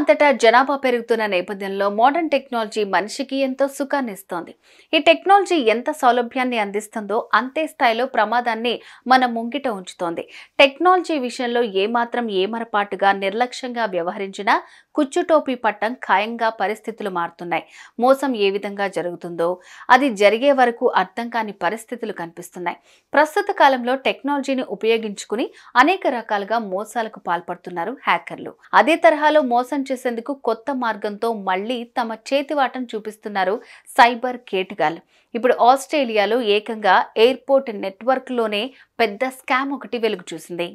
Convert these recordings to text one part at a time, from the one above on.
అంతటా జనాభా పెరుగుతున్న నేపథ్యంలో మోడర్న్ టెక్నాలజీ మనిషికి ఎంతో సుఖాన్ని ఇస్తోంది. ఈ టెక్నాలజీ ఎంత సౌలభ్యాన్ని అందిస్తుందో అంతే స్థాయిలో ప్రమాదాన్ని మన ముంగిట ఉంచుతోంది. టెక్నాలజీ విషయంలో ఏమాత్రం ఏమరపాటుగా నిర్లక్ష్యంగా వ్యవహరించినా కుచ్చుటోపీ పట్టం ఖాయంగా పరిస్థితులు మారుతున్నాయి. మోసం ఏ విధంగా జరుగుతుందో అది జరిగే వరకు అర్థం కాని పరిస్థితులు కనిపిస్తున్నాయి. ప్రస్తుత కాలంలో టెక్నాలజీని ఉపయోగించుకుని అనేక రకాలుగా మోసాలకు పాల్పడుతున్నారు హ్యాకర్లు. అదే తరహాలో మోసం చేసేందుకు కొత్త మార్గంతో మళ్లీ తమ చేతివాటం చూపిస్తున్నారు సైబర్ కేటుగాళ్లు. ఇప్పుడు ఆస్ట్రేలియాలో ఏకంగా ఎయిర్పోర్ట్ నెట్వర్క్ లోనే పెద్ద స్కామ్ ఒకటి వెలుగు చూసింది.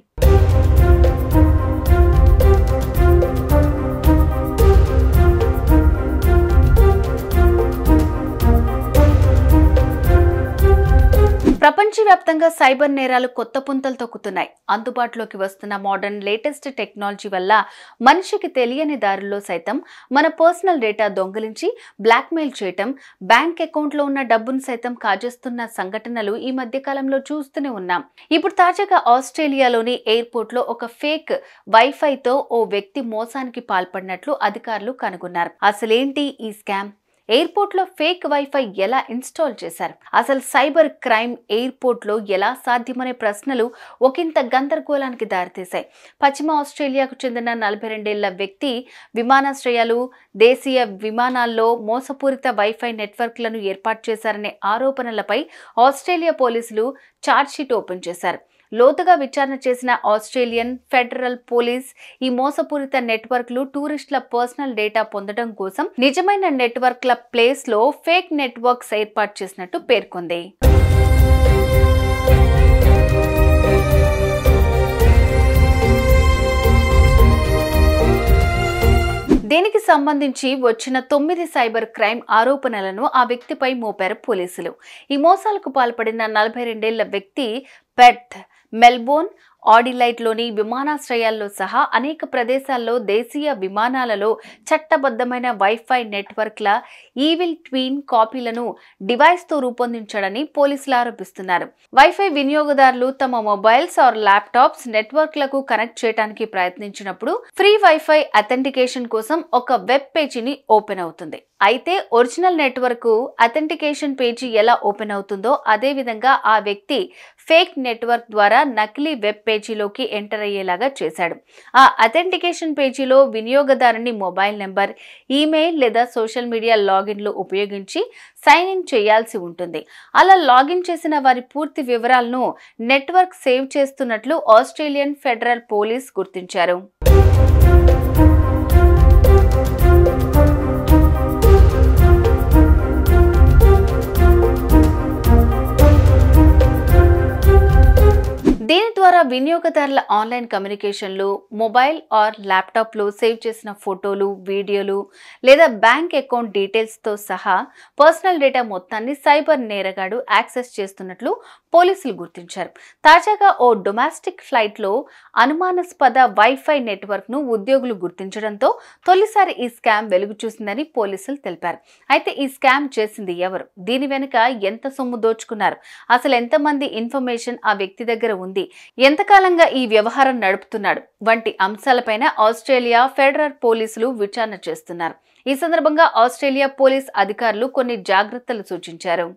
ప్రపంచవ్యాప్తంగా సైబర్ నేరాలు కొత్త పుంతలు తొక్కుతున్నాయి. అందుబాటులోకి వస్తున్న మోడర్న్ లేటెస్ట్ టెక్నాలజీ వల్ల మనిషికి తెలియని దారుల్లో సైతం మన పర్సనల్ డేటా దొంగిలించి బ్లాక్మెయిల్ చేయటం, బ్యాంక్ అకౌంట్లో ఉన్న డబ్బును సైతం కాజేస్తున్న సంఘటనలు ఈ మధ్య కాలంలో చూస్తూనే ఉన్నాం. ఇప్పుడు తాజాగా ఆస్ట్రేలియాలోని ఎయిర్పోర్ట్లో ఒక ఫేక్ వైఫైతో ఓ వ్యక్తి మోసానికి పాల్పడినట్లు అధికారులు కనుగొన్నారు. అసలేంటి ఈ స్కామ్? ఎయిర్పోర్ట్లో ఫేక్ వైఫై ఎలా ఇన్స్టాల్ చేశారు? అసలు సైబర్ క్రైమ్ ఎయిర్పోర్ట్లో ఎలా సాధ్యమనే ప్రశ్నలు ఒకంత గందరగోళానికి దారితీశాయి. పశ్చిమ ఆస్ట్రేలియాకు చెందిన 42 ఏళ్ల వ్యక్తి విమానాశ్రయాలు, దేశీయ విమానాల్లో మోసపూరిత వైఫై నెట్వర్క్లను ఏర్పాటు చేశారనే ఆరోపణలపై ఆస్ట్రేలియా పోలీసులు ఛార్జ్షీట్ ఓపెన్ చేశారు. లోతుగా విచారణ చేసిన ఆస్ట్రేలియన్ ఫెడరల్ పోలీస్ ఈ మోసపూరిత నెట్వర్క్లు టూరిస్టుల పర్సనల్ డేటా పొందడం కోసం నిజమైన నెట్వర్క్ల ప్లేస్ లో ఫేక్ నెట్వర్క్స్ ఏర్పాటు చేసినట్టు పేర్కొంది. దీనికి సంబంధించి వచ్చిన 9 సైబర్ క్రైమ్ ఆరోపణలను ఆ వ్యక్తిపై మోపారు పోలీసులు. ఈ మోసాలకు పాల్పడిన 42 ఏళ్ల వ్యక్తి పెర్త్, మెల్బోర్న్, ఆడిలైడ్లోని విమానాశ్రయాల్లో సహా అనేక ప్రదేశాల్లో దేశీయ విమానాలలో చట్టబద్ధమైన వైఫై నెట్వర్క్ల ఈవిల్ ట్వీన్ కాపీలను డివైస్తో రూపొందించాడని పోలీసులు ఆరోపిస్తున్నారు. వైఫై వినియోగదారులు తమ మొబైల్స్ ఆర్ ల్యాప్టాప్స్ నెట్వర్క్లకు కనెక్ట్ చేయడానికి ప్రయత్నించినప్పుడు ఫ్రీ వైఫై అథెంటికేషన్ కోసం ఒక వెబ్ పేజీని ఓపెన్ అవుతుంది. అయితే ఒరిజినల్ నెట్వర్క్ అథెంటికేషన్ పేజీ ఎలా ఓపెన్ అవుతుందో అదే విధంగా ఆ వ్యక్తి ఫేక్ నెట్వర్క్ ద్వారా నకిలీ వెబ్ పేజీలోకి ఎంటర్ అయ్యేలాగా చేశాడు. ఆ అథెంటికేషన్ పేజీలో వినియోగదారుని మొబైల్ నెంబర్, ఈమెయిల్ లేదా సోషల్ మీడియా లాగిన్లు ఉపయోగించి సైన్ ఇన్ చేయాల్సి ఉంటుంది. అలా లాగిన్ చేసిన వారి పూర్తి వివరాలను నెట్వర్క్ సేవ్ చేస్తున్నట్లు ఆస్ట్రేలియన్ ఫెడరల్ పోలీస్ గుర్తించారు. దీని ద్వారా వినియోగదారుల ఆన్లైన్ కమ్యూనికేషన్లు, మొబైల్ ఆర్ ల్యాప్టాప్లో సేవ్ చేసిన ఫోటోలు, వీడియోలు లేదా బ్యాంక్ అకౌంట్ డీటెయిల్స్తో సహా పర్సనల్ డేటా మొత్తాన్ని సైబర్ నేరగాడు యాక్సెస్ చేస్తున్నట్లు పోలీసులు గుర్తించారు. తాజాగా ఓ డొమెస్టిక్ ఫ్లైట్లో అనుమానాస్పద వైఫై నెట్వర్క్ను ఉద్యోగులు గుర్తించడంతో తొలిసారి ఈ స్కామ్ వెలుగు చూసిందని పోలీసులు తెలిపారు. అయితే ఈ స్కామ్ చేసింది ఎవరు? దీని వెనుక ఎంత సొమ్ము దోచుకున్నారు? అసలు ఎంతమంది ఇన్ఫర్మేషన్ ఆ వ్యక్తి దగ్గర ఉంది? ఎంతకాలంగా ఈ వ్యవహారం నడుపుతున్నాడు? వంటి అంశాలపైన ఆస్ట్రేలియా ఫెడరల్ పోలీసులు విచారణ చేస్తున్నారు. ఈ సందర్భంగా ఆస్ట్రేలియా పోలీస్ అధికారులు కొన్ని జాగ్రత్తలు సూచించారు.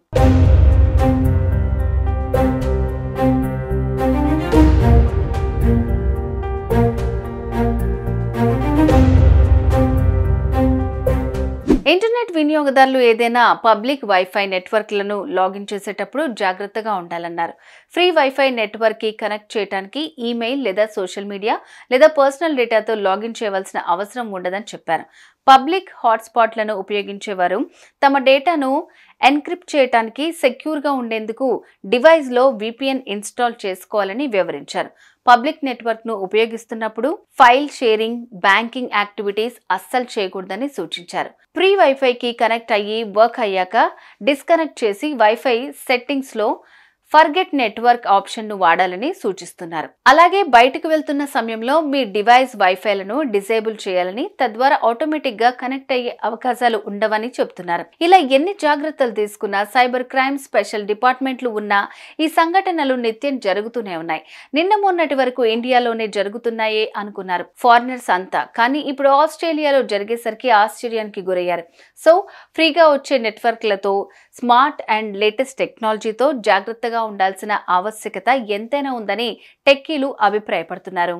ఇంటర్నెట్ వినియోగదారులు ఏదైనా పబ్లిక్ వైఫై నెట్వర్క్లను లాగిన్ చేసేటప్పుడు జాగ్రత్తగా ఉండాలన్నారు. ఫ్రీ వైఫై నెట్వర్క్కి కనెక్ట్ చేయడానికి ఈమెయిల్ లేదా సోషల్ మీడియా లేదా పర్సనల్ డేటాతో లాగిన్ చేయవలసిన అవసరం ఉండదని చెప్పారు. పబ్లిక్ హాట్స్పాట్లను ఉపయోగించేవారు తమ డేటాను ఎన్క్రిప్ట్ చేయడానికి సెక్యూర్గా ఉండేందుకు డివైస్లో VPN ఇన్స్టాల్ చేసుకోవాలని వివరించారు. పబ్లిక్ నెట్వర్క్ను ఉపయోగిస్తున్నప్పుడు ఫైల్ షేరింగ్, బ్యాంకింగ్ యాక్టివిటీస్ అస్సలు చేయకూడదని సూచించారు. ప్రీ వైఫైకి కనెక్ట్ అయ్యి వర్క్ అయ్యాక డిస్కనెక్ట్ చేసి వైఫై సెట్టింగ్స్లో ఫర్గెట్ నెట్వర్క్ ఆప్షన్ ను వాడాలని సూచిస్తున్నారు. అలాగే బయటకు వెళ్తున్న సమయంలో మీ డివైస్ వైఫైలను డిసేబుల్ చేయాలని, తద్వారా ఆటోమేటిక్ గా కనెక్ట్ అయ్యే అవకాశాలు ఉండవని చెబుతున్నారు. ఇలా ఎన్ని జాగ్రత్తలు తీసుకున్నా సైబర్ క్రైమ్ స్పెషల్ డిపార్ట్మెంట్లు ఉన్నా ఈ సంఘటనలు నిత్యం జరుగుతూనే ఉన్నాయి. నిన్న మొన్నటి వరకు ఇండియాలోనే జరుగుతున్నాయే అనుకున్నారు ఫారినర్స్ అంతా. కానీ ఇప్పుడు ఆస్ట్రేలియాలో జరిగేసరికి ఆశ్చర్యానికి గురయ్యారు. సో ఫ్రీగా వచ్చే నెట్వర్క్లతో, స్మార్ట్ అండ్ లేటెస్ట్ టెక్నాలజీతో జాగ్రత్తగా ఉండాల్సిన ఆవశ్యకత ఎంతైనా ఉందని టెక్కీలు అభిప్రాయపడుతున్నారు.